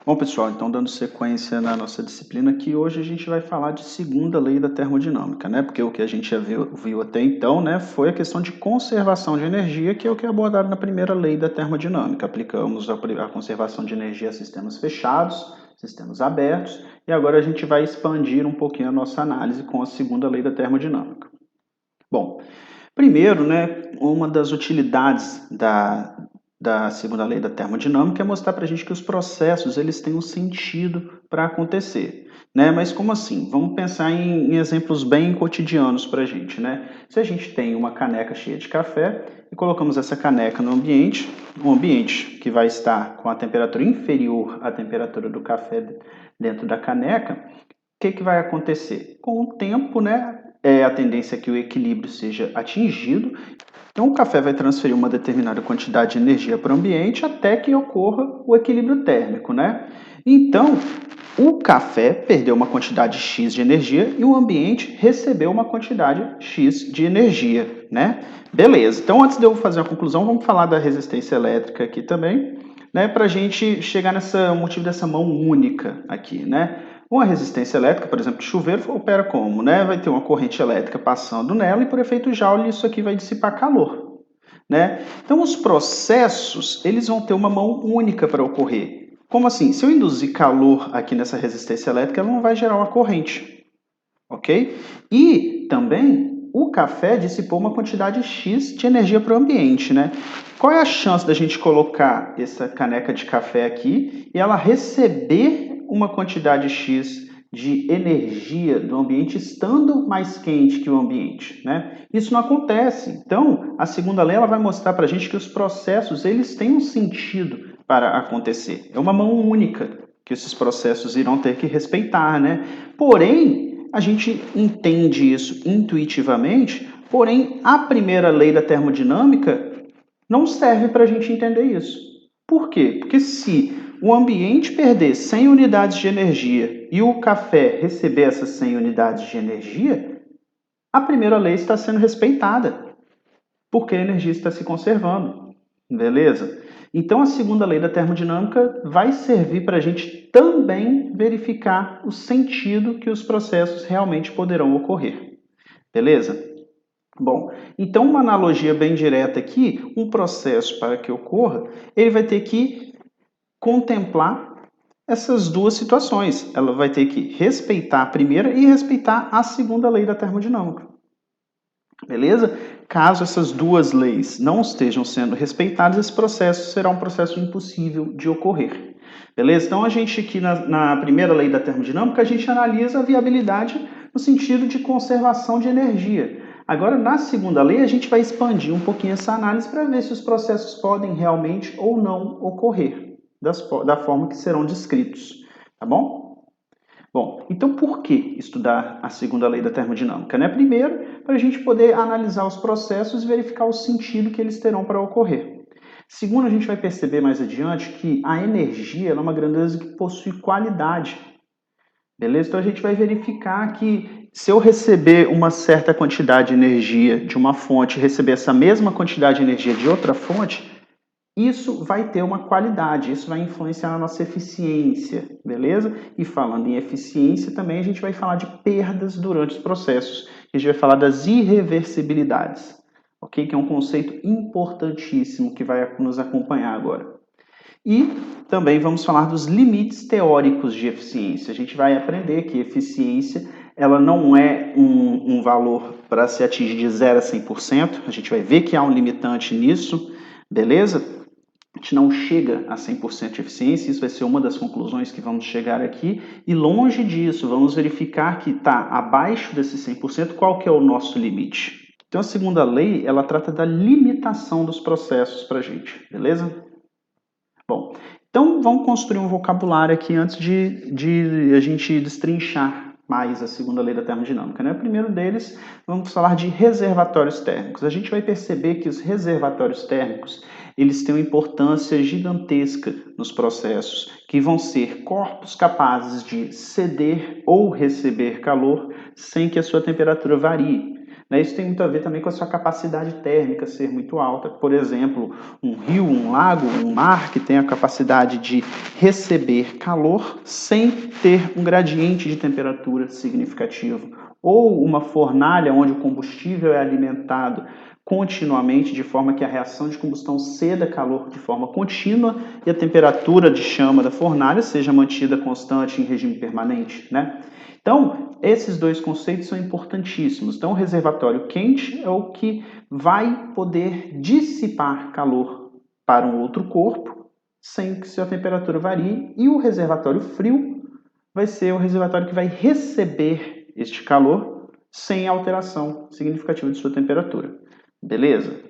Bom, pessoal, então dando sequência na nossa disciplina aqui, hoje a gente vai falar de segunda lei da termodinâmica, né? Porque o que a gente já viu até então, né, foi a questão de conservação de energia, que é o que é abordado na primeira lei da termodinâmica. Aplicamos a conservação de energia a sistemas fechados, sistemas abertos, e agora a gente vai expandir um pouquinho a nossa análise com a segunda lei da termodinâmica. Bom, primeiro, né, uma das utilidades da segunda lei da termodinâmica é mostrar para a gente que os processos eles têm um sentido para acontecer, né? Mas como assim? Vamos pensar em exemplos bem cotidianos para a gente, né? Se a gente tem uma caneca cheia de café e colocamos essa caneca no ambiente, um ambiente que vai estar com a temperatura inferior à temperatura do café dentro da caneca, o que vai acontecer? Com o tempo, né, a tendência é que o equilíbrio seja atingido. Então, o café vai transferir uma determinada quantidade de energia para o ambiente até que ocorra o equilíbrio térmico, né? Então, o café perdeu uma quantidade X de energia e o ambiente recebeu uma quantidade X de energia, né? Beleza. Então, antes de eu fazer a conclusão, vamos falar da resistência elétrica aqui também, né? Para a gente chegar no motivo dessa mão única aqui, né? Uma resistência elétrica, por exemplo, de chuveiro, opera como? Né? Vai ter uma corrente elétrica passando nela e, por efeito Joule, isso aqui vai dissipar calor. Né? Então, os processos eles vão ter uma mão única para ocorrer. Como assim? Se eu induzir calor aqui nessa resistência elétrica, ela não vai gerar uma corrente. Ok? E também o café dissipou uma quantidade X de energia para o ambiente. Né? Qual é a chance da gente colocar essa caneca de café aqui e ela receber uma quantidade X de energia do ambiente estando mais quente que o ambiente, né? Isso não acontece. Então, a segunda lei ela vai mostrar para a gente que os processos eles têm um sentido para acontecer. É uma mão única que esses processos irão ter que respeitar, né? Porém, a gente entende isso intuitivamente, porém, a primeira lei da termodinâmica não serve para a gente entender isso. Por quê? Porque se o ambiente perder 100 unidades de energia e o café receber essas 100 unidades de energia, a primeira lei está sendo respeitada, porque a energia está se conservando. Beleza? Então, a segunda lei da termodinâmica vai servir para a gente também verificar o sentido que os processos realmente poderão ocorrer. Beleza? Bom, então uma analogia bem direta aqui, um processo para que ocorra, ele vai ter que contemplar essas duas situações. Ela vai ter que respeitar a primeira e respeitar a segunda lei da termodinâmica. Beleza? Caso essas duas leis não estejam sendo respeitadas, esse processo será um processo impossível de ocorrer. Beleza? Então, a gente aqui na primeira lei da termodinâmica, a gente analisa a viabilidade no sentido de conservação de energia. Agora, na segunda lei, a gente vai expandir um pouquinho essa análise para ver se os processos podem realmente ou não ocorrer da forma que serão descritos. Tá bom? Bom, então por que estudar a segunda lei da termodinâmica? Né? Primeiro, para a gente poder analisar os processos e verificar o sentido que eles terão para ocorrer. Segundo, a gente vai perceber mais adiante que a energia é uma grandeza que possui qualidade. Beleza? Então a gente vai verificar que se eu receber uma certa quantidade de energia de uma fonte e receber essa mesma quantidade de energia de outra fonte, isso vai ter uma qualidade, isso vai influenciar na nossa eficiência, beleza? E falando em eficiência, também a gente vai falar de perdas durante os processos. A gente vai falar das irreversibilidades, ok? Que é um conceito importantíssimo que vai nos acompanhar agora. E também vamos falar dos limites teóricos de eficiência. A gente vai aprender que eficiência ela não é um valor para se atingir de 0 a 100%. A gente vai ver que há um limitante nisso, beleza? A gente não chega a 100% de eficiência, isso vai ser uma das conclusões que vamos chegar aqui, e longe disso, vamos verificar que está abaixo desse 100%, qual que é o nosso limite. Então, a segunda lei, ela trata da limitação dos processos para a gente, beleza? Bom, então vamos construir um vocabulário aqui antes de a gente destrinchar mais a segunda lei da termodinâmica. Né? O primeiro deles, vamos falar de reservatórios térmicos. A gente vai perceber que os reservatórios térmicos eles têm uma importância gigantesca nos processos, que vão ser corpos capazes de ceder ou receber calor sem que a sua temperatura varie. Isso tem muito a ver também com a sua capacidade térmica ser muito alta. Por exemplo, um rio, um lago, um mar que tem a capacidade de receber calor sem ter um gradiente de temperatura significativo. Ou uma fornalha onde o combustível é alimentado continuamente, de forma que a reação de combustão ceda calor de forma contínua e a temperatura de chama da fornalha seja mantida constante em regime permanente, Então, esses dois conceitos são importantíssimos. Então, o reservatório quente é o que vai poder dissipar calor para um outro corpo sem que sua temperatura varie, e o reservatório frio vai ser o reservatório que vai receber este calor sem alteração significativa de sua temperatura. Beleza?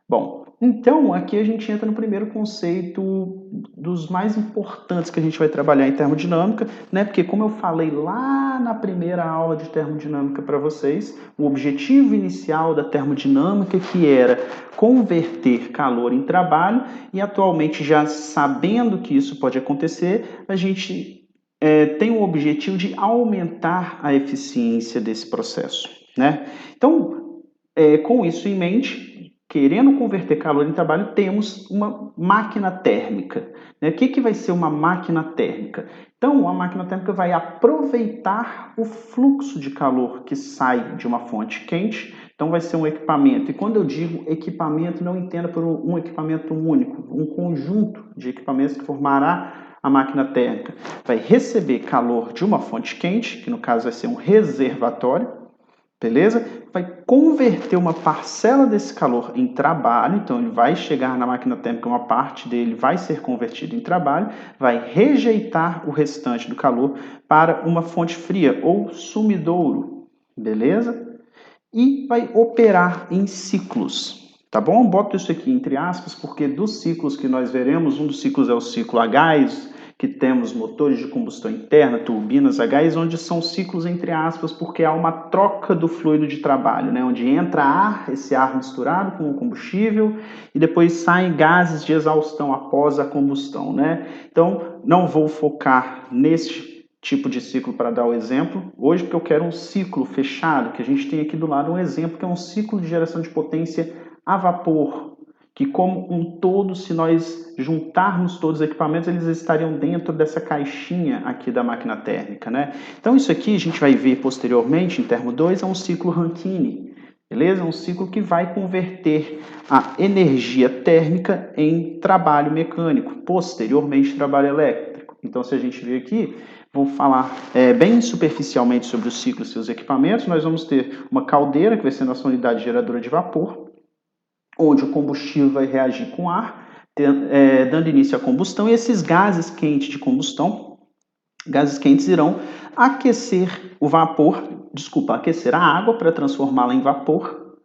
Bom, então aqui a gente entra no primeiro conceito dos mais importantes que a gente vai trabalhar em termodinâmica, Porque como eu falei lá na primeira aula de termodinâmica para vocês, o objetivo inicial da termodinâmica que era converter calor em trabalho, e atualmente já sabendo que isso pode acontecer, a gente tem o objetivo de aumentar a eficiência desse processo, Então, com isso em mente, querendo converter calor em trabalho, temos uma máquina térmica. O que vai ser uma máquina térmica? Então, a máquina térmica vai aproveitar o fluxo de calor que sai de uma fonte quente. Então, vai ser um equipamento. E quando eu digo equipamento, não entenda por um equipamento único, um conjunto de equipamentos que formará a máquina térmica. Vai receber calor de uma fonte quente, que no caso vai ser um reservatório, beleza? Vai converter uma parcela desse calor em trabalho, então ele vai chegar na máquina térmica, uma parte dele vai ser convertida em trabalho, vai rejeitar o restante do calor para uma fonte fria ou sumidouro, beleza? E vai operar em ciclos, tá bom? Boto isso aqui entre aspas, porque dos ciclos que nós veremos, um dos ciclos é o ciclo a gás, que temos motores de combustão interna, turbinas a gás, onde são ciclos entre aspas, porque há uma troca do fluido de trabalho, onde entra ar, esse ar misturado com o combustível, e depois saem gases de exaustão após a combustão, Então, não vou focar neste tipo de ciclo para dar o exemplo hoje, porque eu quero um ciclo fechado, que a gente tem aqui do lado um exemplo, que é um ciclo de geração de potência a vapor, que como um todo, se nós juntarmos todos os equipamentos, eles estariam dentro dessa caixinha aqui da máquina térmica, Então isso aqui a gente vai ver posteriormente, em termo 2, é um ciclo Rankine, beleza? É um ciclo que vai converter a energia térmica em trabalho mecânico, posteriormente trabalho elétrico. Então se a gente ver aqui, vou falar bem superficialmente sobre os ciclos e seus equipamentos. Nós vamos ter uma caldeira, que vai ser nossa unidade geradora de vapor, onde o combustível vai reagir com ar, dando início à combustão, e esses gases quentes de combustão, gases quentes irão aquecer o vapor, aquecer a água para transformá-la em vapor,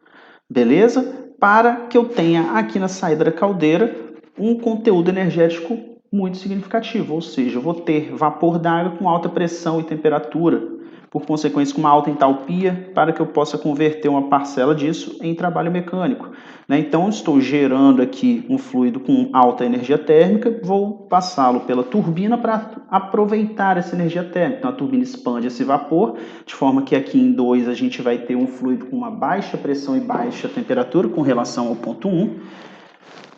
beleza? Para que eu tenha aqui na saída da caldeira um conteúdo energético muito significativo, ou seja, eu vou ter vapor d'água com alta pressão e temperatura, por consequência com uma alta entalpia, para que eu possa converter uma parcela disso em trabalho mecânico. Então, estou gerando aqui um fluido com alta energia térmica, vou passá-lo pela turbina para aproveitar essa energia térmica. Então, a turbina expande esse vapor, de forma que aqui em 2 a gente vai ter um fluido com uma baixa pressão e baixa temperatura com relação ao ponto 1.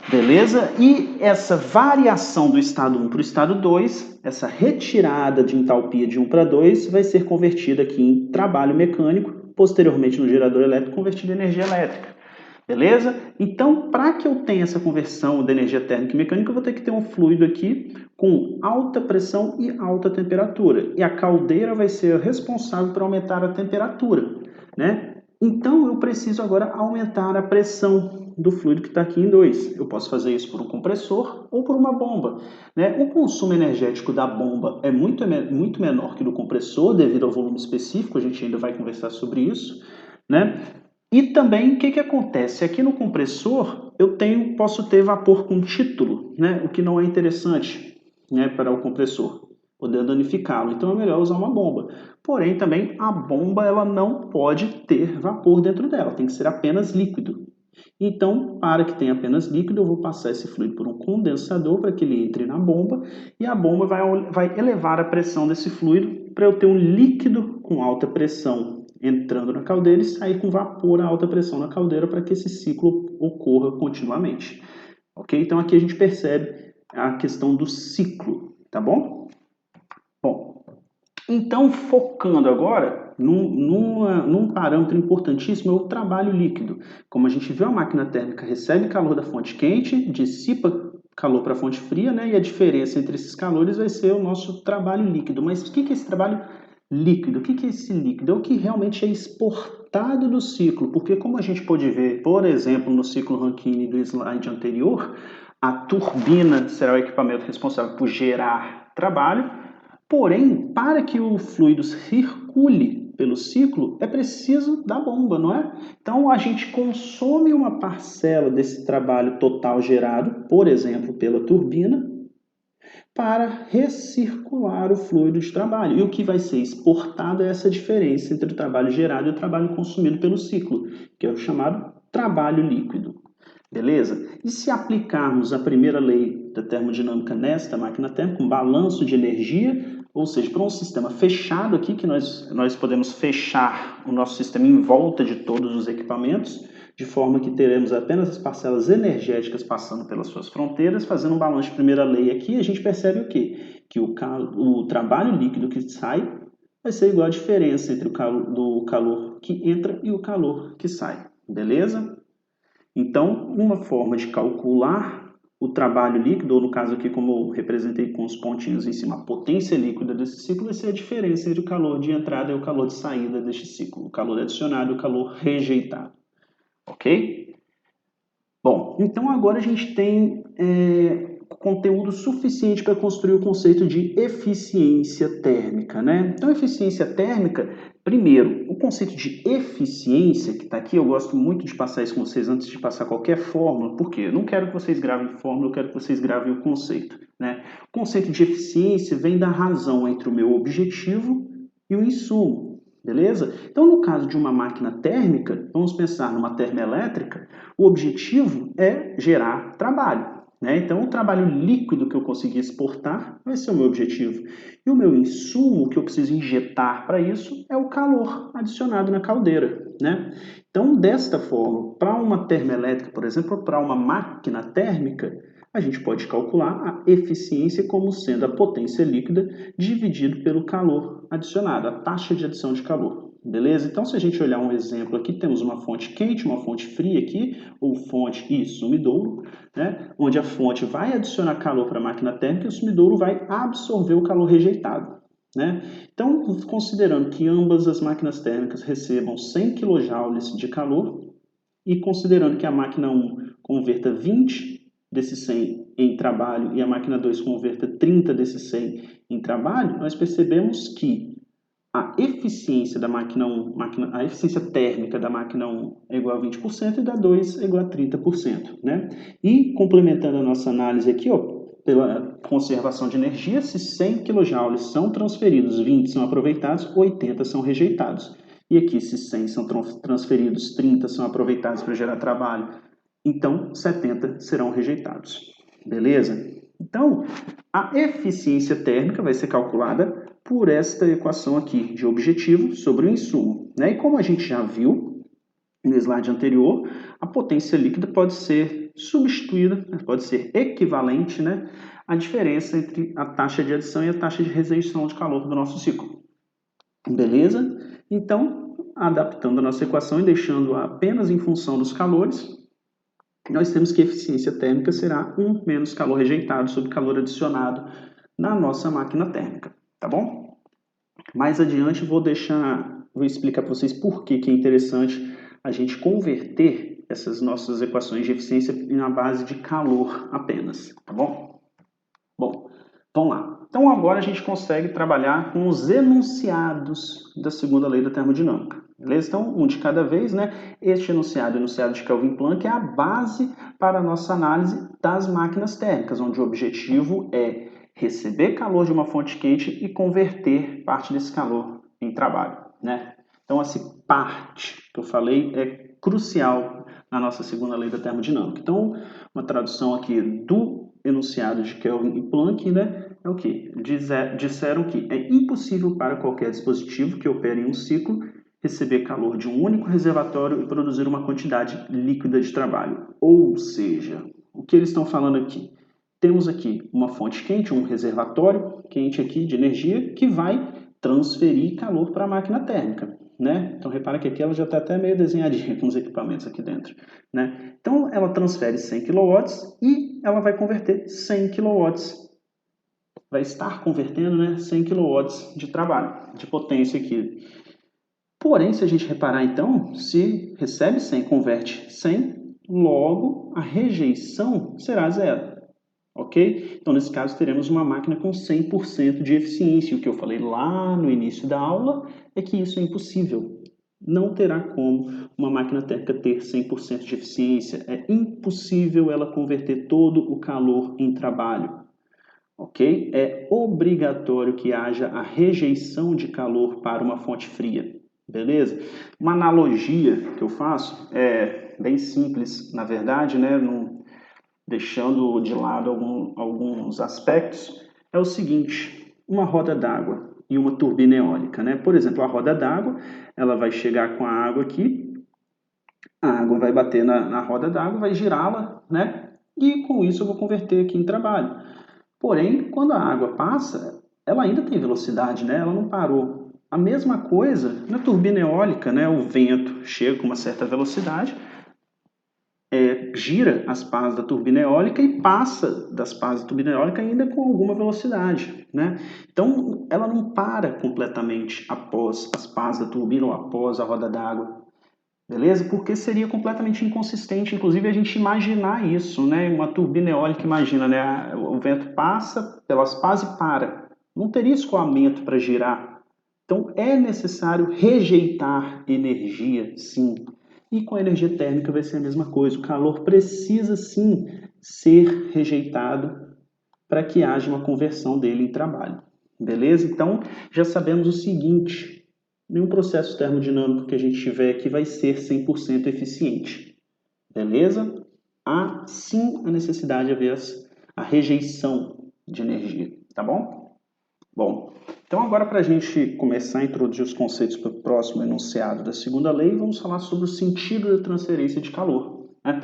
Beleza? E essa variação do estado 1 para o estado 2, essa retirada de entalpia de 1 para 2, vai ser convertida aqui em trabalho mecânico, posteriormente no gerador elétrico, convertido em energia elétrica. Beleza? Então, para que eu tenha essa conversão de energia térmica e mecânica, eu vou ter que ter um fluido aqui com alta pressão e alta temperatura. E a caldeira vai ser responsável por aumentar a temperatura, Então, eu preciso agora aumentar a pressão do fluido que está aqui em 2. Eu posso fazer isso por um compressor ou por uma bomba. O consumo energético da bomba é muito menor que do compressor, devido ao volume específico, a gente ainda vai conversar sobre isso. E também, o que acontece? Aqui no compressor, eu posso ter vapor com título, o que não é interessante para o compressor, poder danificá-lo. Então, é melhor usar uma bomba. Porém, também, a bomba ela não pode ter vapor dentro dela, tem que ser apenas líquido. Então, para que tenha apenas líquido, eu vou passar esse fluido por um condensador para que ele entre na bomba, e a bomba vai elevar a pressão desse fluido para eu ter um líquido com alta pressão entrando na caldeira e sair com vapor a alta pressão na caldeira para que esse ciclo ocorra continuamente. Ok? Então aqui a gente percebe a questão do ciclo, tá bom? Bom, então focando agora num parâmetro importantíssimo, é o trabalho líquido. Como a gente viu, a máquina térmica recebe calor da fonte quente, dissipa calor para a fonte fria, né? E a diferença entre esses calores vai ser o nosso trabalho líquido. Mas o que é esse trabalho líquido? O que é esse líquido? É o que realmente é exportado do ciclo, porque como a gente pode ver, por exemplo, no ciclo Rankine do slide anterior, a turbina será o equipamento responsável por gerar trabalho, porém, para que o fluido circule pelo ciclo, é preciso da bomba, não é? Então, a gente consome uma parcela desse trabalho total gerado, por exemplo, pela turbina, para recircular o fluido de trabalho. E o que vai ser exportado é essa diferença entre o trabalho gerado e o trabalho consumido pelo ciclo, que é o chamado trabalho líquido. Beleza? E se aplicarmos a primeira lei da termodinâmica nesta máquina térmica, um balanço de energia, ou seja, para um sistema fechado aqui, que nós podemos fechar o nosso sistema em volta de todos os equipamentos, de forma que teremos apenas as parcelas energéticas passando pelas suas fronteiras, fazendo um balanço de primeira lei aqui, a gente percebe o quê? Que o trabalho líquido que sai vai ser igual à diferença entre do calor que entra e o calor que sai. Beleza? Então, uma forma de calcular o trabalho líquido, ou no caso aqui, como eu representei com os pontinhos em cima, a potência líquida desse ciclo vai ser a diferença entre o calor de entrada e o calor de saída deste ciclo, o calor adicionado e o calor rejeitado. Ok? Bom, então agora a gente tem conteúdo suficiente para construir o conceito de eficiência térmica, né? Então, eficiência térmica, primeiro, o conceito de eficiência, que está aqui, eu gosto muito de passar isso com vocês antes de passar qualquer fórmula, porque eu não quero que vocês gravem fórmula, eu quero que vocês gravem o conceito, né? O conceito de eficiência vem da razão entre o meu objetivo e o insumo. Beleza? Então, no caso de uma máquina térmica, vamos pensar numa termoelétrica, o objetivo é gerar trabalho. Né? Então, o trabalho líquido que eu conseguir exportar vai ser o meu objetivo. E o meu insumo que eu preciso injetar para isso é o calor adicionado na caldeira. Né? Então, desta forma, para uma termoelétrica, por exemplo, para uma máquina térmica, a gente pode calcular a eficiência como sendo a potência líquida dividido pelo calor adicionado, a taxa de adição de calor. Beleza? Então, se a gente olhar um exemplo aqui, temos uma fonte quente, uma fonte fria aqui, ou fonte e sumidouro, né? Onde a fonte vai adicionar calor para a máquina térmica e o sumidouro vai absorver o calor rejeitado. Né? Então, considerando que ambas as máquinas térmicas recebam 100 kJ de calor e considerando que a máquina 1 converta 20 desses 100 em trabalho e a máquina 2 converta 30 desses 100 em trabalho, nós percebemos que a eficiência da máquina 1, a eficiência térmica da máquina 1 é igual a 20% e da 2 é igual a 30%. Né? E complementando a nossa análise aqui, ó, pela conservação de energia, se 100 kJ são transferidos, 20 são aproveitados, 80 são rejeitados. E aqui, se 100 são transferidos, 30 são aproveitados para gerar trabalho, então 70 serão rejeitados. Beleza? Então, a eficiência térmica vai ser calculada por esta equação aqui de objetivo sobre o insumo. Né? E como a gente já viu no slide anterior, a potência líquida pode ser substituída, pode ser equivalente, né, à diferença entre a taxa de adição e a taxa de rejeição de calor do nosso ciclo. Beleza? Então, adaptando a nossa equação e deixando apenas em função dos calores, nós temos que a eficiência térmica será 1 menos calor rejeitado sobre calor adicionado na nossa máquina térmica, tá bom? Mais adiante vou explicar para vocês por que é interessante a gente converter essas nossas equações de eficiência na base de calor apenas, tá bom? Bom, vamos lá. Então agora a gente consegue trabalhar com os enunciados da segunda lei da termodinâmica. Beleza? Então, um de cada vez, né? Este enunciado, o enunciado de Kelvin-Planck, é a base para a nossa análise das máquinas térmicas, onde o objetivo é receber calor de uma fonte quente e converter parte desse calor em trabalho, né? Então, essa parte que eu falei é crucial na nossa segunda lei da termodinâmica. Então, uma tradução aqui do enunciado de Kelvin e Planck, né, é o quê? Disseram que é impossível para qualquer dispositivo que opere em um ciclo receber calor de um único reservatório e produzir uma quantidade líquida de trabalho. Ou seja, o que eles estão falando aqui? Temos aqui uma fonte quente, um reservatório quente aqui de energia que vai transferir calor para a máquina térmica, né? Então repara que aqui ela já está até meio desenhadinha com os equipamentos aqui dentro, né? Então ela transfere 100 kW e ela vai converter 100 kW. Vai estar convertendo, né, 100 kW de trabalho, de potência aqui. Porém, se a gente reparar então, se recebe 100, converte 100, logo a rejeição será zero. Ok? Então, nesse caso, teremos uma máquina com 100% de eficiência. O que eu falei lá no início da aula é que isso é impossível. Não terá como uma máquina térmica ter 100% de eficiência. É impossível ela converter todo o calor em trabalho. Ok? É obrigatório que haja a rejeição de calor para uma fonte fria. Beleza? Uma analogia que eu faço é bem simples, na verdade, né? Deixando de lado alguns aspectos, é o seguinte: uma roda d'água e uma turbina eólica, né? Por exemplo, a roda d'água, ela vai chegar com a água aqui, a água vai bater na roda d'água, vai girá-la, né? E com isso eu vou converter aqui em trabalho. Porém, quando a água passa, ela ainda tem velocidade, né? Ela não parou. A mesma coisa na turbina eólica, né? O vento chega com uma certa velocidade, gira as pás da turbina eólica e passa das pás da turbina eólica ainda com alguma velocidade, né? Então, ela não para completamente após as pás da turbina ou após a roda d'água, beleza? Porque seria completamente inconsistente, inclusive, a gente imaginar isso, né? Uma turbina eólica, imagina, né? O vento passa pelas pás e para. Não teria escoamento para girar. Então, é necessário rejeitar energia, sim. E com a energia térmica vai ser a mesma coisa. O calor precisa, sim, ser rejeitado para que haja uma conversão dele em trabalho. Beleza? Então, já sabemos o seguinte: nenhum processo termodinâmico que a gente tiver aqui vai ser 100% eficiente. Beleza? Há, sim, a necessidade de haver a rejeição de energia. Tá bom? Bom, então agora para a gente começar a introduzir os conceitos para o próximo enunciado da segunda lei, vamos falar sobre o sentido da transferência de calor, né?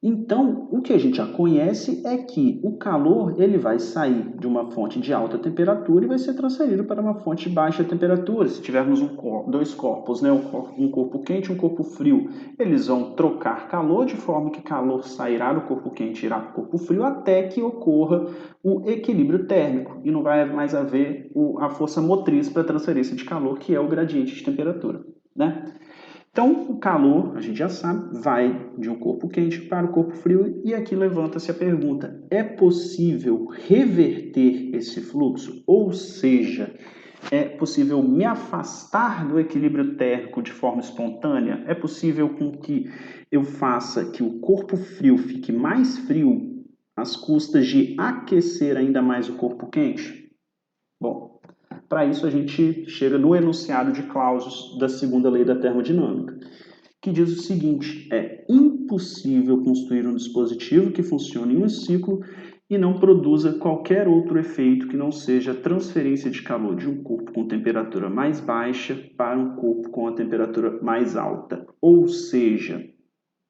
Então, o que a gente já conhece é que o calor ele vai sair de uma fonte de alta temperatura e vai ser transferido para uma fonte de baixa temperatura. Se tivermos dois corpos, né, um corpo quente e um corpo frio, eles vão trocar calor de forma que calor sairá do corpo quente e irá para o corpo frio até que ocorra o equilíbrio térmico e não vai mais haver a força motriz para a transferência de calor, que é o gradiente de temperatura, né? Então, o calor, a gente já sabe, vai de um corpo quente para o corpo frio e aqui levanta-se a pergunta: é possível reverter esse fluxo? Ou seja, é possível me afastar do equilíbrio térmico de forma espontânea? É possível com que eu faça que o corpo frio fique mais frio às custas de aquecer ainda mais o corpo quente? Bom, para isso, a gente chega no enunciado de Clausius da segunda lei da termodinâmica, que diz o seguinte: é impossível construir um dispositivo que funcione em um ciclo e não produza qualquer outro efeito que não seja a transferência de calor de um corpo com temperatura mais baixa para um corpo com a temperatura mais alta. Ou seja,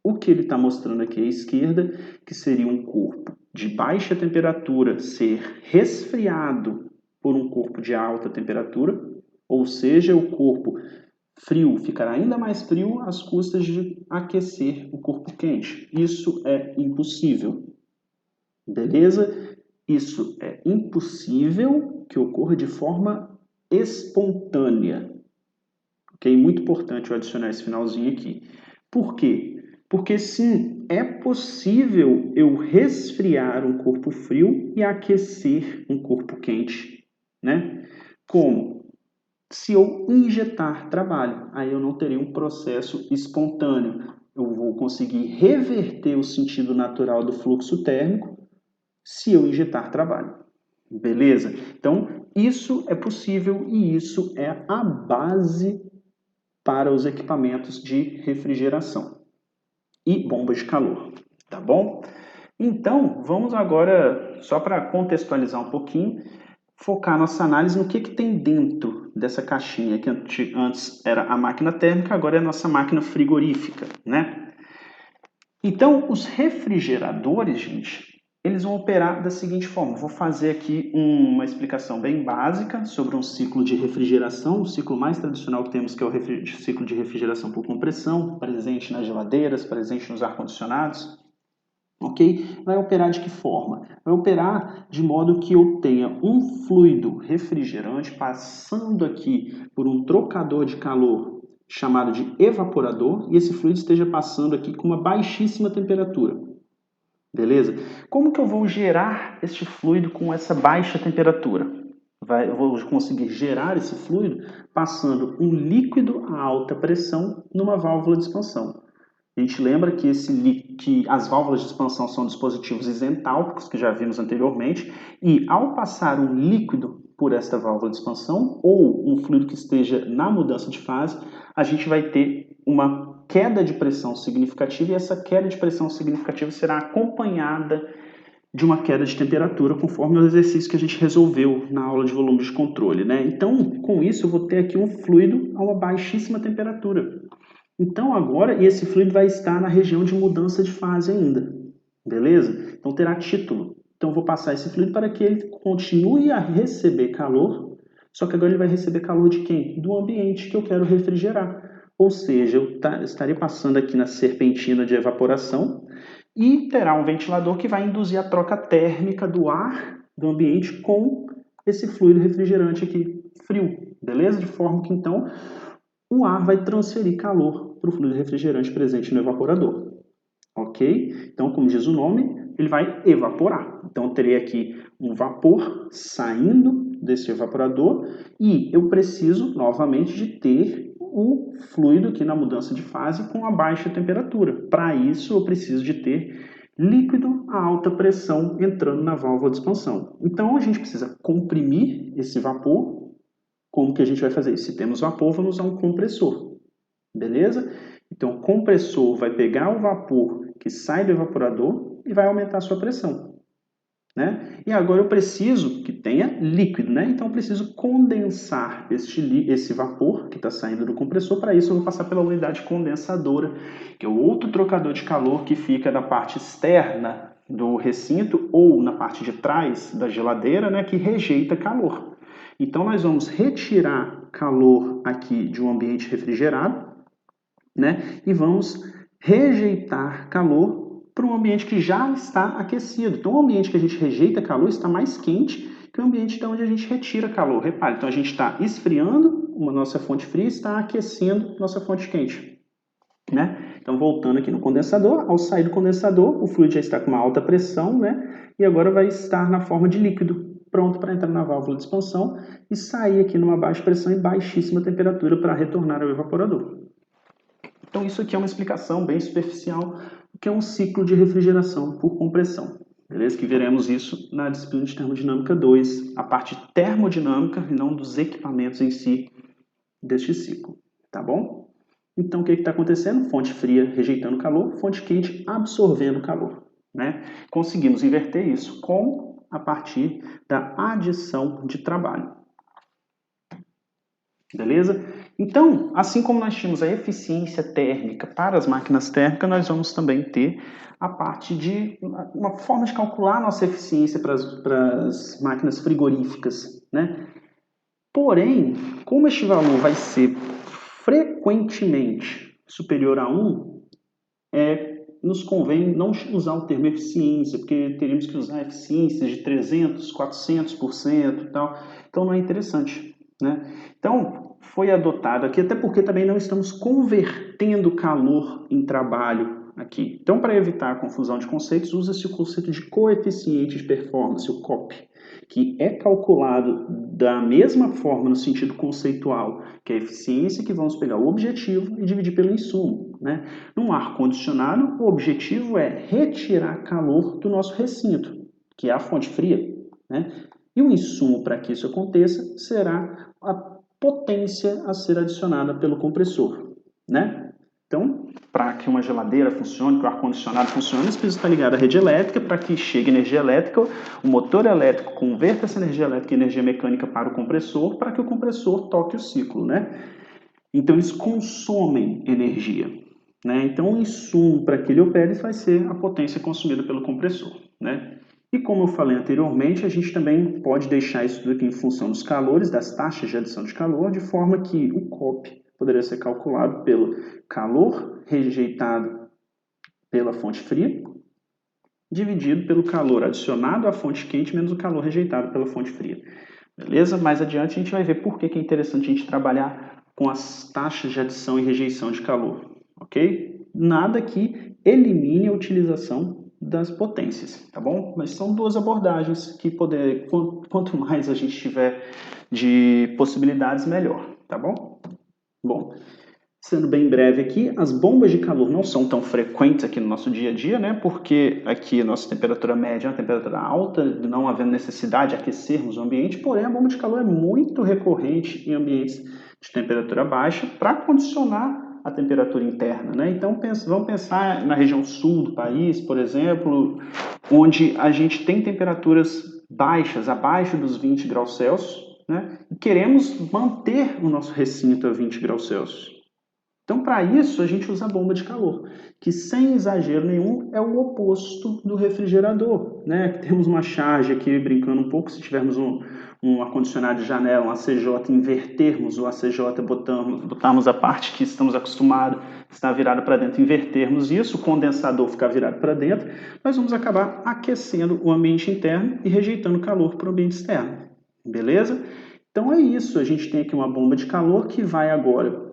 o que ele está mostrando aqui à esquerda, que seria um corpo de baixa temperatura ser resfriado por um corpo de alta temperatura, ou seja, o corpo frio ficará ainda mais frio às custas de aquecer o corpo quente. Isso é impossível. Beleza? Isso é impossível que ocorra de forma espontânea. Ok? Muito importante eu adicionar esse finalzinho aqui. Por quê? Porque sim, é possível eu resfriar um corpo frio e aquecer um corpo quente, né? Como? Se eu injetar trabalho, aí eu não teria um processo espontâneo. Eu vou conseguir reverter o sentido natural do fluxo térmico se eu injetar trabalho. Beleza? Então, isso é possível e isso é a base para os equipamentos de refrigeração. e bomba de calor, tá bom? Então, vamos agora, só para contextualizar um pouquinho, focar nossa análise no que tem dentro dessa caixinha, que antes era a máquina térmica, agora é a nossa máquina frigorífica, né? Então, os refrigeradores, gente, eles vão operar da seguinte forma. Vou fazer aqui uma explicação bem básica sobre um ciclo de refrigeração, o ciclo mais tradicional que temos, que é o ciclo de refrigeração por compressão, presente nas geladeiras, presente nos ar-condicionados. Ok? Vai operar de que forma? Vai operar de modo que eu tenha um fluido refrigerante passando aqui por um trocador de calor chamado de evaporador e esse fluido esteja passando aqui com uma baixíssima temperatura. Beleza? Como que eu vou gerar este fluido com essa baixa temperatura? Eu vou conseguir gerar esse fluido passando um líquido a alta pressão numa válvula de expansão. A gente lembra que, que as válvulas de expansão são dispositivos isentálpicos, que já vimos anteriormente, e ao passar um líquido por esta válvula de expansão, ou um fluido que esteja na mudança de fase, a gente vai ter uma queda de pressão significativa, e essa queda de pressão significativa será acompanhada de uma queda de temperatura, conforme o exercício que a gente resolveu na aula de volume de controle, né? Então, com isso, eu vou ter aqui um fluido a uma baixíssima temperatura. Então agora, e esse fluido vai estar na região de mudança de fase ainda, beleza? Então terá título. Então eu vou passar esse fluido para que ele continue a receber calor, só que agora ele vai receber calor de quem? Do ambiente que eu quero refrigerar. Ou seja, eu estarei passando aqui na serpentina de evaporação e terá um ventilador que vai induzir a troca térmica do ar do ambiente com esse fluido refrigerante aqui, frio, beleza? De forma que então o ar vai transferir calor para o fluido refrigerante presente no evaporador. Ok? Então, como diz o nome, ele vai evaporar. Então, eu terei aqui um vapor saindo desse evaporador e eu preciso, novamente, de ter o fluido aqui na mudança de fase com a baixa temperatura. Para isso, eu preciso de ter líquido a alta pressão entrando na válvula de expansão. Então, a gente precisa comprimir esse vapor. Como que a gente vai fazer isso? Se temos vapor, vamos usar um compressor. Beleza? Então, o compressor vai pegar o vapor que sai do evaporador e vai aumentar a sua pressão. Né? E agora eu preciso que tenha líquido, né? Então eu preciso condensar esse vapor que está saindo do compressor. Para isso eu vou passar pela unidade condensadora, que é o outro trocador de calor que fica na parte externa do recinto ou na parte de trás da geladeira, né? Que rejeita calor. Então nós vamos retirar calor aqui de um ambiente refrigerado, né? E vamos rejeitar calor para um ambiente que já está aquecido. Então, o ambiente que a gente rejeita calor está mais quente que o ambiente de onde a gente retira calor. Repare, então a gente está esfriando uma nossa fonte fria e está aquecendo nossa fonte quente. Né? Então, voltando aqui no condensador, ao sair do condensador, o fluido já está com uma alta pressão, né? E agora vai estar na forma de líquido, pronto para entrar na válvula de expansão e sair aqui numa baixa pressão e baixíssima temperatura para retornar ao evaporador. Então, isso aqui é uma explicação bem superficial do que é um ciclo de refrigeração por compressão. Beleza? Que veremos isso na disciplina de termodinâmica 2, a parte termodinâmica e não dos equipamentos em si deste ciclo. Tá bom? Então, o que está acontecendo? Fonte fria rejeitando calor, fonte quente absorvendo calor. Né? Conseguimos inverter isso a partir da adição de trabalho. Beleza? Então, assim como nós tínhamos a eficiência térmica para as máquinas térmicas, nós vamos também ter a parte de uma forma de calcular a nossa eficiência para as máquinas frigoríficas, né? Porém, como este valor vai ser frequentemente superior a 1, nos convém não usar o termo eficiência, porque teríamos que usar eficiências de 300%, 400% e tal. Então, não é interessante, né? Então, foi adotado aqui, até porque também não estamos convertendo calor em trabalho aqui. Então, para evitar a confusão de conceitos, usa-se o conceito de coeficiente de performance, o COP, que é calculado da mesma forma no sentido conceitual, que é a eficiência, que vamos pegar o objetivo e dividir pelo insumo, né? Num ar-condicionado, o objetivo é retirar calor do nosso recinto, que é a fonte fria, né? E o insumo para que isso aconteça será a potência a ser adicionada pelo compressor, né? Então, para que uma geladeira funcione, que o ar-condicionado funcione, eles precisam estar ligados à rede elétrica para que chegue energia elétrica, o motor elétrico converta essa energia elétrica em energia mecânica para o compressor, para que o compressor toque o ciclo, né? Então, eles consomem energia, né? Então, o insumo para que ele opere vai ser a potência consumida pelo compressor, né? E como eu falei anteriormente, a gente também pode deixar isso aqui em função dos calores, das taxas de adição de calor, de forma que o COP poderia ser calculado pelo calor rejeitado pela fonte fria, dividido pelo calor adicionado à fonte quente menos o calor rejeitado pela fonte fria. Beleza? Mais adiante a gente vai ver por que é interessante a gente trabalhar com as taxas de adição e rejeição de calor, ok? Nada que elimine a utilização das potências, tá bom? Mas são duas abordagens que quanto mais a gente tiver de possibilidades, melhor, tá bom? Bom, sendo bem breve aqui, as bombas de calor não são tão frequentes aqui no nosso dia a dia, né? Porque aqui a nossa temperatura média é uma temperatura alta, não havendo necessidade de aquecermos o ambiente, porém a bomba de calor é muito recorrente em ambientes de temperatura baixa para condicionar a temperatura interna, né? Então vamos pensar na região sul do país, por exemplo, onde a gente tem temperaturas baixas, abaixo dos 20 graus Celsius, né? E queremos manter o nosso recinto a 20 graus Celsius. Então, para isso, a gente usa a bomba de calor, que sem exagero nenhum é o oposto do refrigerador, né? Temos uma charge aqui, brincando um pouco, se tivermos um ar-condicionado de janela, um ACJ, invertermos o ACJ, botarmos a parte que estamos acostumados, está virada para dentro, invertermos isso, o condensador ficar virado para dentro, nós vamos acabar aquecendo o ambiente interno e rejeitando calor para o ambiente externo, beleza? Então é isso, a gente tem aqui uma bomba de calor que vai agora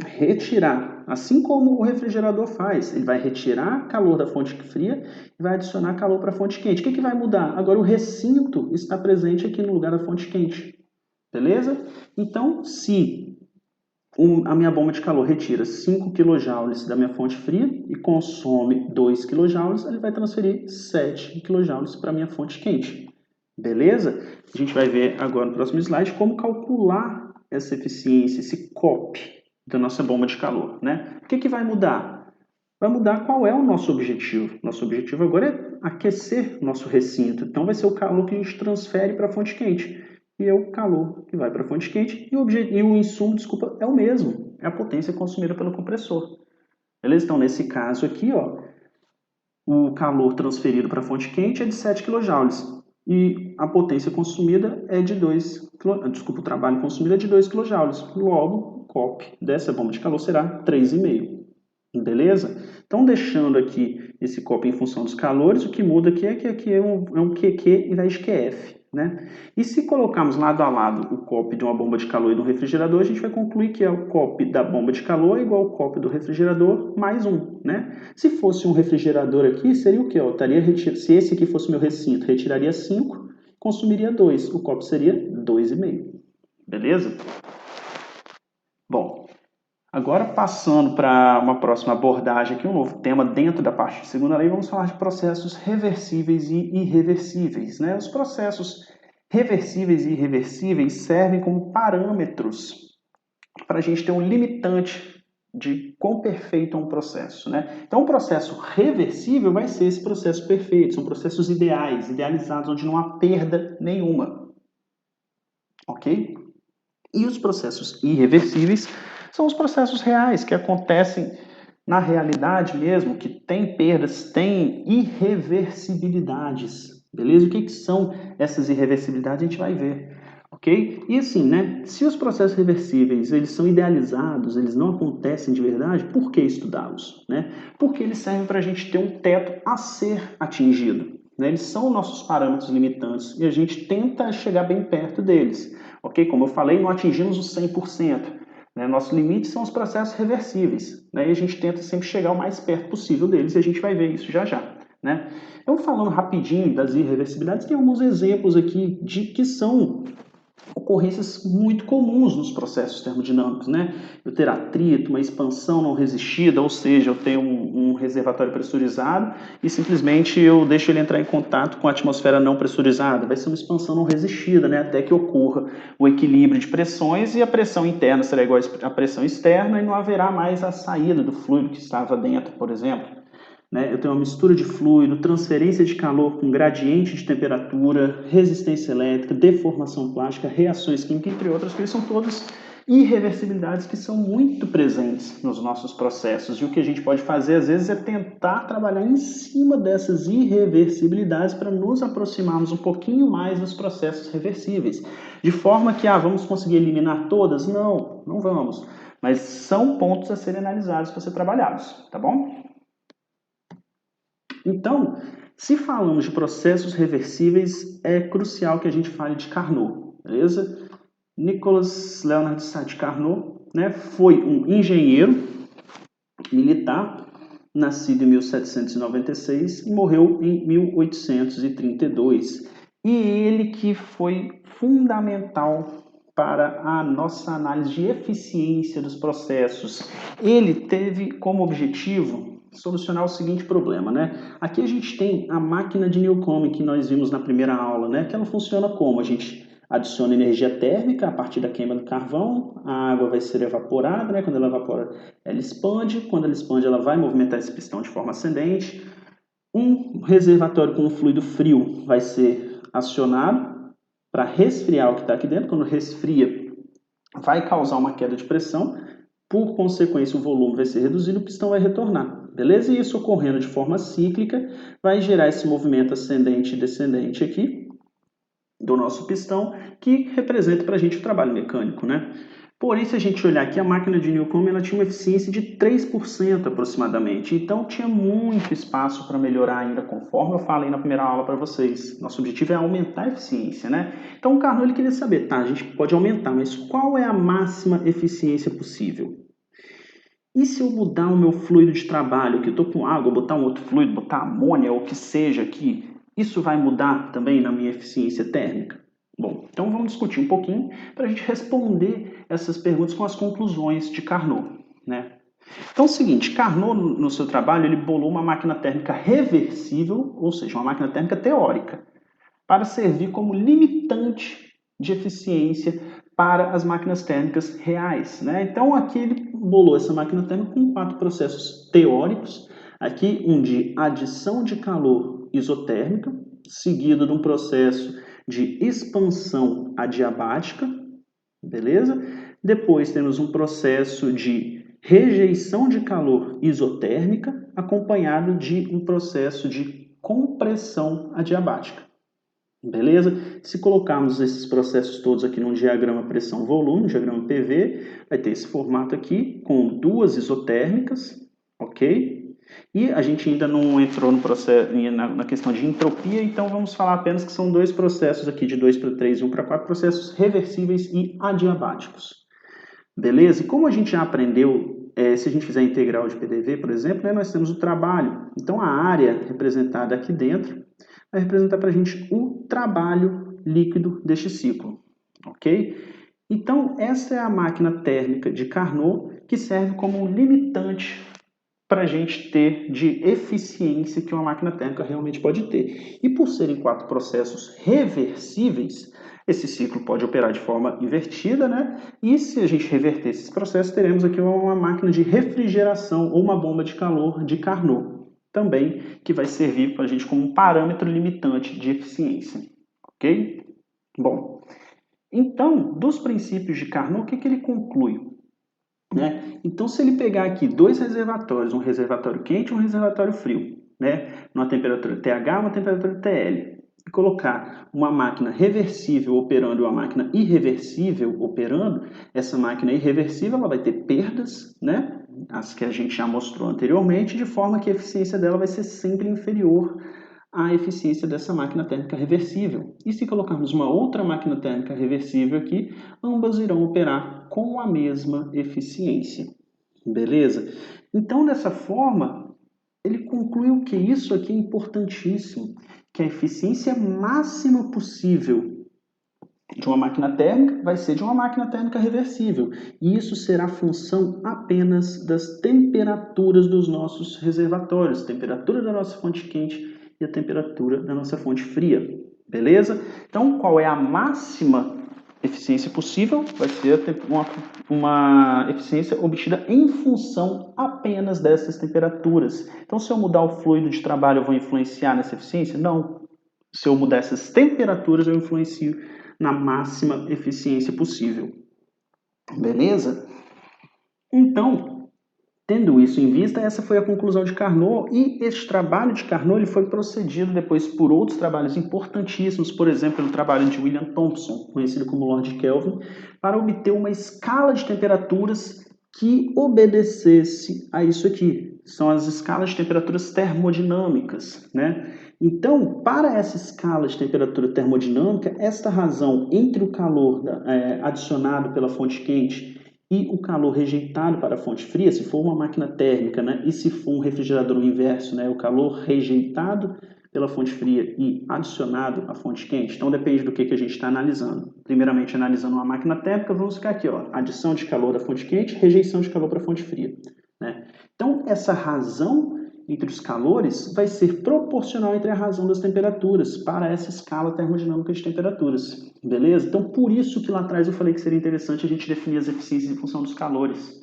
retirar, assim como o refrigerador faz, ele vai retirar calor da fonte fria e vai adicionar calor para a fonte quente. O que vai mudar? Agora o recinto está presente aqui no lugar da fonte quente, beleza? Então, se a minha bomba de calor retira 5 kJ da minha fonte fria e consome 2 kJ, ele vai transferir 7 kJ para a minha fonte quente, beleza? A gente vai ver agora no próximo slide como calcular essa eficiência, esse COP da nossa bomba de calor, né? O que vai mudar? Vai mudar qual é o nosso objetivo. Nosso objetivo agora é aquecer nosso recinto. Então vai ser o calor que a gente transfere para a fonte quente. E é o calor que vai para a fonte quente. E o insumo, desculpa, é o mesmo. É a potência consumida pelo compressor. Beleza? Então, nesse caso aqui, ó, o calor transferido para a fonte quente é de 7 kJ. E a potência consumida é de 2 kJ. Desculpa, o trabalho consumido é de 2 kJ. Logo, COP dessa bomba de calor será 3,5. Beleza? Então, deixando aqui esse COP em função dos calores, o que muda aqui é que aqui é um QQ em vez de QF, né? E se colocarmos lado a lado o COP de uma bomba de calor e de um refrigerador, a gente vai concluir que o COP da bomba de calor é igual ao COP do refrigerador mais 1, né? Se fosse um refrigerador aqui, seria o quê? Se esse aqui fosse meu recinto, retiraria 5, consumiria 2. O COP seria 2,5. Beleza? Bom, agora passando para uma próxima abordagem aqui, um novo tema dentro da parte de segunda lei, vamos falar de processos reversíveis e irreversíveis, né? Os processos reversíveis e irreversíveis servem como parâmetros para a gente ter um limitante de quão perfeito é um processo, né? Então, o processo reversível vai ser esse processo perfeito, são processos ideais, idealizados, onde não há perda nenhuma, ok? E os processos irreversíveis são os processos reais, que acontecem na realidade mesmo, que tem perdas, tem irreversibilidades, beleza? O que são essas irreversibilidades? A gente vai ver, ok? E assim, né, se os processos reversíveis, eles são idealizados, eles não acontecem de verdade, por que estudá-los, né? Porque eles servem para a gente ter um teto a ser atingido, né? Eles são nossos parâmetros limitantes e a gente tenta chegar bem perto deles, ok? Como eu falei, não atingimos os 100%. Né? Nosso limite são os processos reversíveis, né? E a gente tenta sempre chegar o mais perto possível deles e a gente vai ver isso já já, né? Então, falando rapidinho das irreversibilidades, tem alguns exemplos aqui de que são ocorrências muito comuns nos processos termodinâmicos, né? Eu ter atrito, uma expansão não resistida, ou seja, eu tenho um reservatório pressurizado e simplesmente eu deixo ele entrar em contato com a atmosfera não pressurizada. Vai ser uma expansão não resistida, né? Até que ocorra o equilíbrio de pressões e a pressão interna será igual à pressão externa e não haverá mais a saída do fluido que estava dentro, por exemplo. Né? Eu tenho uma mistura de fluido, transferência de calor com gradiente de temperatura, resistência elétrica, deformação plástica, reações químicas, entre outras, que são todas irreversibilidades que são muito presentes nos nossos processos. E o que a gente pode fazer, às vezes, é tentar trabalhar em cima dessas irreversibilidades para nos aproximarmos um pouquinho mais dos processos reversíveis. De forma que, vamos conseguir eliminar todas? Não, não vamos. Mas são pontos a serem analisados para ser trabalhados, tá bom? Então, se falamos de processos reversíveis, é crucial que a gente fale de Carnot, beleza? Nicolas Leonard Sade Carnot, né, foi um engenheiro militar, nascido em 1796 e morreu em 1832. E ele que foi fundamental para a nossa análise de eficiência dos processos. Ele teve como objetivo solucionar o seguinte problema, né? Aqui a gente tem a máquina de Newcomen que nós vimos na primeira aula, né? Que ela funciona como? A gente adiciona energia térmica a partir da queima do carvão, a água vai ser evaporada, né? Quando ela evapora, ela expande, quando ela expande, ela vai movimentar esse pistão de forma ascendente. Um reservatório com um fluido frio vai ser acionado para resfriar o que está aqui dentro. Quando resfria, vai causar uma queda de pressão, por consequência o volume vai ser reduzido, o pistão vai retornar, beleza? E isso ocorrendo de forma cíclica vai gerar esse movimento ascendente e descendente aqui do nosso pistão, que representa para a gente o trabalho mecânico, né? Porém, se a gente olhar aqui, a máquina de Newcomen ela tinha uma eficiência de 3% aproximadamente, então tinha muito espaço para melhorar ainda, conforme eu falei na primeira aula para vocês. Nosso objetivo é aumentar a eficiência, né? Então o Carnot ele queria saber, tá, a gente pode aumentar, mas qual é a máxima eficiência possível? E se eu mudar o meu fluido de trabalho, que eu estou com água, botar um outro fluido, botar amônia ou o que seja aqui, isso vai mudar também na minha eficiência térmica? Bom, então vamos discutir um pouquinho para a gente responder essas perguntas com as conclusões de Carnot, né? Então é o seguinte, Carnot no seu trabalho ele bolou uma máquina térmica reversível, ou seja, uma máquina térmica teórica, para servir como limitante de eficiência para as máquinas térmicas reais, né? Então aqui ele bolou essa máquina térmica com 4 processos teóricos, aqui um de adição de calor isotérmica, seguido de um processo de expansão adiabática, beleza? Depois temos um processo de rejeição de calor isotérmica, acompanhado de um processo de compressão adiabática. Beleza? Se colocarmos esses processos todos aqui num diagrama pressão-volume, diagrama PV, vai ter esse formato aqui com 2 isotérmicas, ok? E a gente ainda não entrou no processo, na questão de entropia, então vamos falar apenas que são 2 processos aqui, de 2 para 3 e 1 para 4, processos reversíveis e adiabáticos. Beleza? E como a gente já aprendeu, se a gente fizer integral de PDV, por exemplo, né, nós temos o trabalho. Então a área representada aqui dentro vai representar para a gente o trabalho líquido deste ciclo, ok? Então, essa é a máquina térmica de Carnot, que serve como um limitante para a gente ter de eficiência que uma máquina térmica realmente pode ter. E por serem 4 processos reversíveis, esse ciclo pode operar de forma invertida, né? E se a gente reverter esses processos, teremos aqui uma máquina de refrigeração ou uma bomba de calor de Carnot também, que vai servir para a gente como um parâmetro limitante de eficiência, ok? Bom, então, dos princípios de Carnot, o que ele conclui? Né? Então, se ele pegar aqui 2 reservatórios, um reservatório quente e um reservatório frio, né? Numa temperatura TH e uma temperatura TL, e colocar uma máquina reversível operando e uma máquina irreversível operando, essa máquina irreversível ela vai ter perdas, né? As que a gente já mostrou anteriormente, de forma que a eficiência dela vai ser sempre inferior à eficiência dessa máquina térmica reversível. E se colocarmos uma outra máquina térmica reversível aqui, ambas irão operar com a mesma eficiência. Beleza? Então, dessa forma, ele concluiu que isso aqui é importantíssimo, que a eficiência máxima possível de uma máquina térmica vai ser de uma máquina térmica reversível. E isso será função apenas das temperaturas dos nossos reservatórios, temperatura da nossa fonte quente e a temperatura da nossa fonte fria. Beleza? Então, qual é a máxima eficiência possível? Vai ser uma eficiência obtida em função apenas dessas temperaturas. Então, se eu mudar o fluido de trabalho, eu vou influenciar nessa eficiência? Não. Se eu mudar essas temperaturas, eu influencio na máxima eficiência possível. Beleza? Então, tendo isso em vista, essa foi a conclusão de Carnot, e este trabalho de Carnot ele foi procedido depois por outros trabalhos importantíssimos, por exemplo, pelo trabalho de William Thomson, conhecido como Lord Kelvin, para obter uma escala de temperaturas que obedecesse a isso aqui. São as escalas de temperaturas termodinâmicas, né? Então, para essa escala de temperatura termodinâmica, esta razão entre o calor adicionado pela fonte quente e o calor rejeitado para a fonte fria, se for uma máquina térmica, né, e se for um refrigerador inverso, né, o calor rejeitado pela fonte fria e adicionado à fonte quente. Então, depende do que a gente está analisando. Primeiramente, analisando uma máquina térmica, vamos ficar aqui, ó, adição de calor à fonte quente, rejeição de calor para a fonte fria, né? Então, essa razão entre os calores vai ser proporcional entre a razão das temperaturas para essa escala termodinâmica de temperaturas, beleza? Então, por isso que lá atrás eu falei que seria interessante a gente definir as eficiências em função dos calores.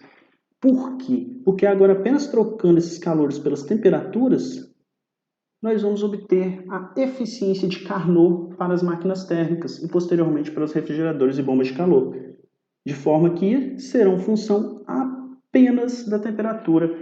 Por quê? Porque agora, apenas trocando esses calores pelas temperaturas, nós vamos obter a eficiência de Carnot para as máquinas térmicas e, posteriormente, para os refrigeradores e bombas de calor, de forma que serão função apenas da temperatura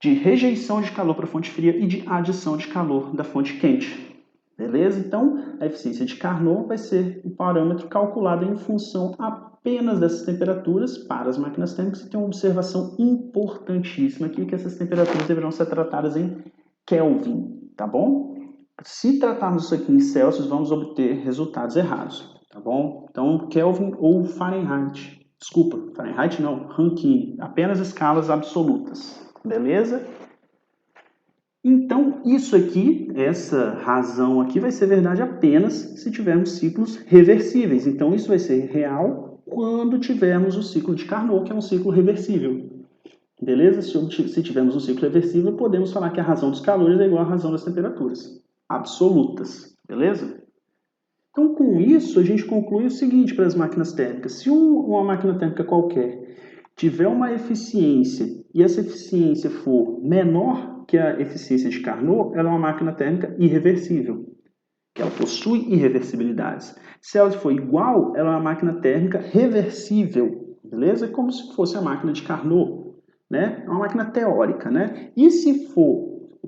de rejeição de calor para a fonte fria e de adição de calor da fonte quente. Beleza? Então, a eficiência de Carnot vai ser um parâmetro calculado em função apenas dessas temperaturas para as máquinas térmicas. E tem uma observação importantíssima aqui, que essas temperaturas deverão ser tratadas em Kelvin, tá bom? Se tratarmos isso aqui em Celsius, vamos obter resultados errados, tá bom? Então, Kelvin ou Fahrenheit. Desculpa, Fahrenheit não, Rankine. Apenas escalas absolutas. Beleza? Então, isso aqui, essa razão aqui, vai ser verdade apenas se tivermos ciclos reversíveis. Então, isso vai ser real quando tivermos o ciclo de Carnot, que é um ciclo reversível. Beleza? Se tivermos um ciclo reversível, podemos falar que a razão dos calores é igual à razão das temperaturas absolutas. Beleza? Então, com isso, a gente conclui o seguinte para as máquinas térmicas. Se uma máquina térmica qualquer tiver uma eficiência e essa eficiência for menor que a eficiência de Carnot, ela é uma máquina térmica irreversível, que ela possui irreversibilidades. Se ela for igual, ela é uma máquina térmica reversível, beleza? Como se fosse a máquina de Carnot, né? É uma máquina teórica, né? E se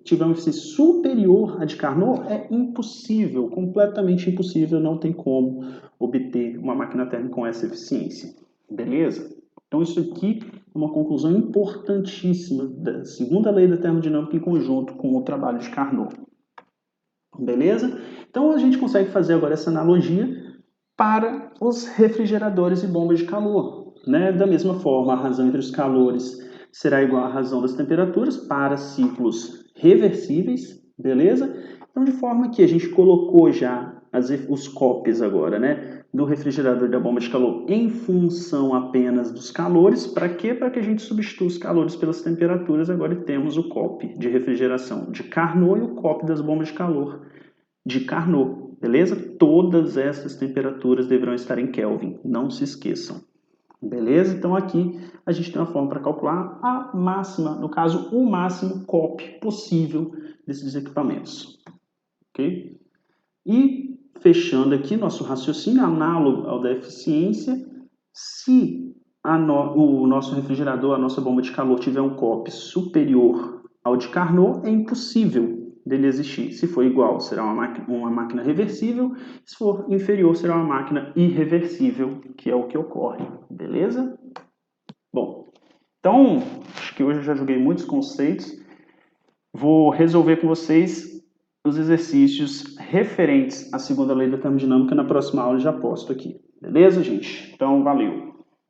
tiver uma eficiência superior à de Carnot, é impossível, completamente impossível, não tem como obter uma máquina térmica com essa eficiência, beleza? Então, isso aqui é uma conclusão importantíssima da segunda lei da termodinâmica em conjunto com o trabalho de Carnot. Beleza? Então, a gente consegue fazer agora essa analogia para os refrigeradores e bombas de calor, né? Da mesma forma, a razão entre os calores será igual à razão das temperaturas para ciclos reversíveis, beleza? Então, de forma que a gente colocou já os COPs agora, né? Do refrigerador e da bomba de calor em função apenas dos calores. Para quê? Para que a gente substitua os calores pelas temperaturas. Agora temos o COP de refrigeração de Carnot e o COP das bombas de calor de Carnot, beleza? Todas essas temperaturas deverão estar em Kelvin, não se esqueçam. Beleza? Então aqui a gente tem uma forma para calcular a máxima, no caso, o máximo COP possível desses equipamentos. Ok? E fechando aqui nosso raciocínio análogo ao da eficiência, se o nosso refrigerador, a nossa bomba de calor tiver um COP superior ao de Carnot, é impossível dele existir. Se for igual, será uma máquina reversível. Se for inferior, será uma máquina irreversível, que é o que ocorre. Beleza? Bom, então, acho que hoje eu já joguei muitos conceitos. Vou resolver com vocês os exercícios referentes à segunda lei da termodinâmica na próxima aula, já posto aqui. Beleza, gente? Então, valeu!